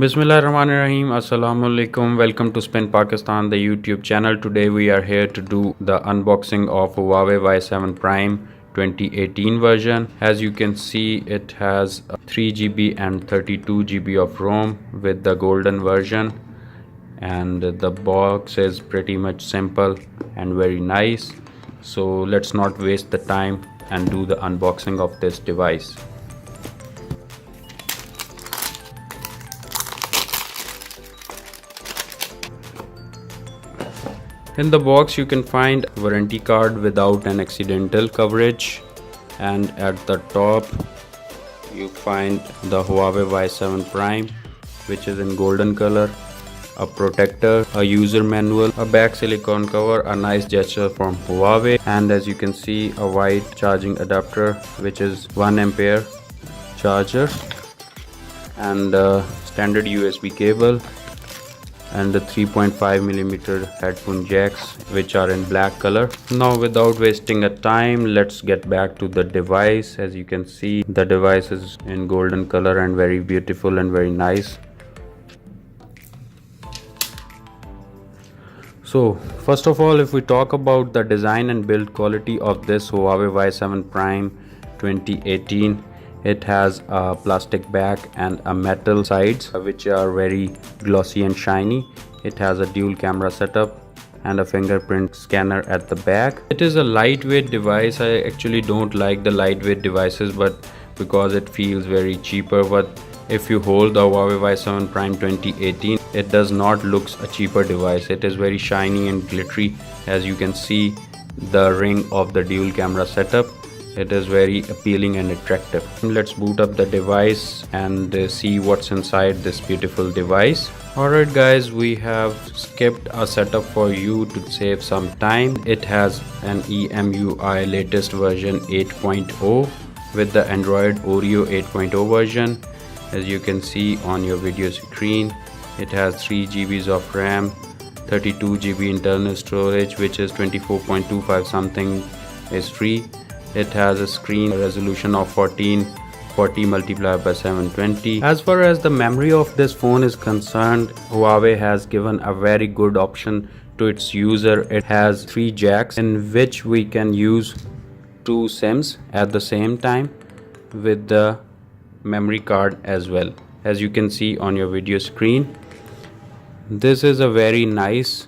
Bismillahirrahmanirrahim. Assalamu alaikum. Welcome to Spin Pakistan, the YouTube channel. Today we are here to do the unboxing of Huawei Y7 Prime 2018 version. As you can see, it has 3GB and 32GB of ROM with the golden version, and the box is pretty much simple and very nice. So let's not waste the time and do the unboxing of this device. In the box you can find warranty card without an accidental coverage, and at the top you find the Huawei Y7 Prime, which is in golden color, a protector, a user manual, a back silicone cover, a nice gesture from Huawei, and as you can see, a white charging adapter which is 1 ampere charger, and a standard USB cable, and the 3.5mm headphone jacks which are in black color. Now without wasting a time, let's get back to the device. As you can see, the device is in golden color and very beautiful and very nice. So first of all, if we talk about the design and build quality of this Huawei Y7 Prime 2018, it has a plastic back and a metal sides which are very glossy and shiny. It has a dual camera setup and a fingerprint scanner at the back. It is a lightweight device. I actually don't like the lightweight devices, but because it feels very cheaper. But if you hold the Huawei Y7 Prime 2018, it does not look a cheaper device. It is very shiny and glittery. As you can see, the ring of the dual camera setup, it is very appealing and attractive. Let's boot up the device and see what's inside this beautiful device. Alright guys, we have skipped a setup for you to save some time. It has an EMUI latest version 8.0 with the Android Oreo 8.0 version. As you can see on your video screen, it has 3GB of RAM, 32GB internal storage, which is 24.25 something is free. It has a screen resolution of 1440 multiplied by 720. As far as the memory of this phone is concerned, Huawei has given a very good option to its user. It has 3 jacks in which we can use 2 SIMs at the same time with the memory card as well. As you can see on your video screen, this is a very nice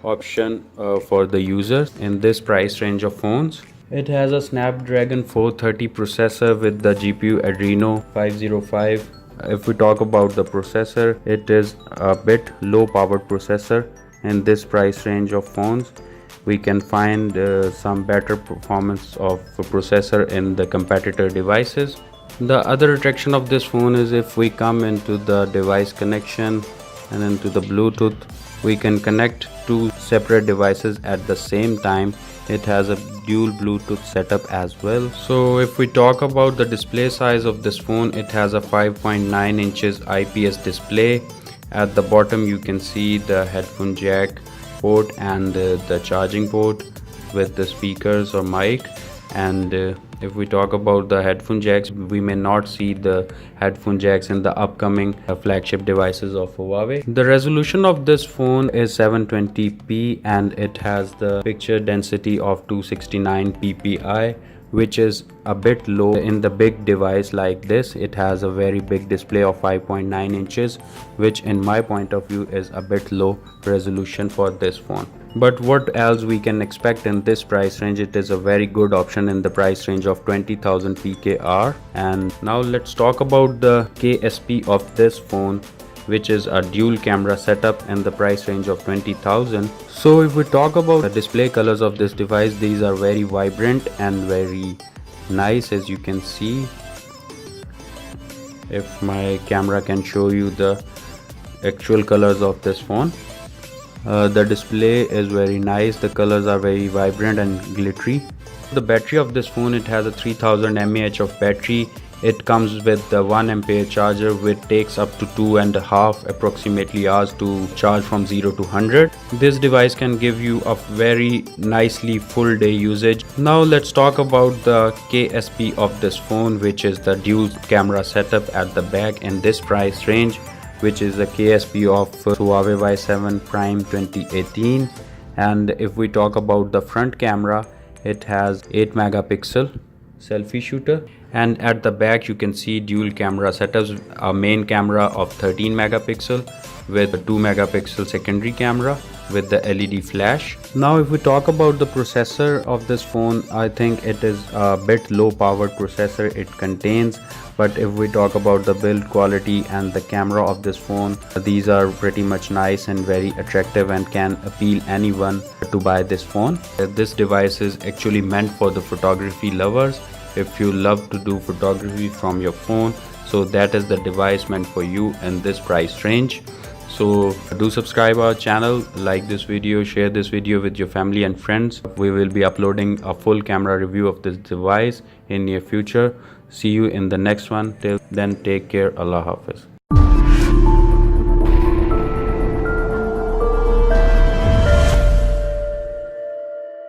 option for the users in this price range of phones. It has a Snapdragon 430 processor with the GPU Adreno 505. If we talk about the processor, it is a bit low powered processor. In this price range of phones, we can find some better performance of processor in the competitor devices. The other attraction of this phone is if we come into the device connection and into the Bluetooth, we can connect 2 separate devices at the same time. It has a dual Bluetooth setup as well. So if we talk about the display size of this phone, it has a 5.9 inches IPS display. At the bottom you can see the headphone jack port and the charging port with the speakers or mic. And if we talk about the headphone jacks, we may not see the headphone jacks in the upcoming flagship devices of Huawei. The resolution of this phone is 720p and it has the picture density of 269 ppi, which is a bit low in the big device like this. It has a very big display of 5.9 inches, which in my point of view is a bit low resolution for this phone. But what else we can expect in this price range? It is a very good option in the price range of 20,000 PKR. And now let's talk about the KSP of this phone, which is a dual camera setup in the price range of 20,000. So if we talk about the display colors of this device, these are very vibrant and very nice. As you can see, if my camera can show you the actual colors of this phone, the display is very nice. The colors are very vibrant and glittery. The battery of this phone, it has a 3000 mAh of battery. It comes with the 1 ampere charger, which takes up to 2.5 approximately hours to charge from 0 to 100. This device can give you a very nicely full day usage. Now let's talk about the KSP of this phone, which is the dual camera setup at the back in this price range. which is the KSP of Huawei Y7 Prime 2018. And if we talk about the front camera, it has 8 megapixel selfie shooter, and at the back you can see dual camera setups, a main camera of 13 megapixel with a 2 megapixel secondary camera with the LED flash. Now if we talk about the processor of this phone, I think it is a bit low powered processor it contains, but if we talk about the build quality and the camera of this phone, these are pretty much nice and very attractive and can appeal anyone to buy this phone. This device is actually meant for the photography lovers. If you love to do photography from your phone, so that is the device meant for you in this price range. So do subscribe our channel, like this video, share this video with your family and friends. We will be uploading a full camera review of this device in near future. See you in the next one. Till then, take care. Allah Hafiz.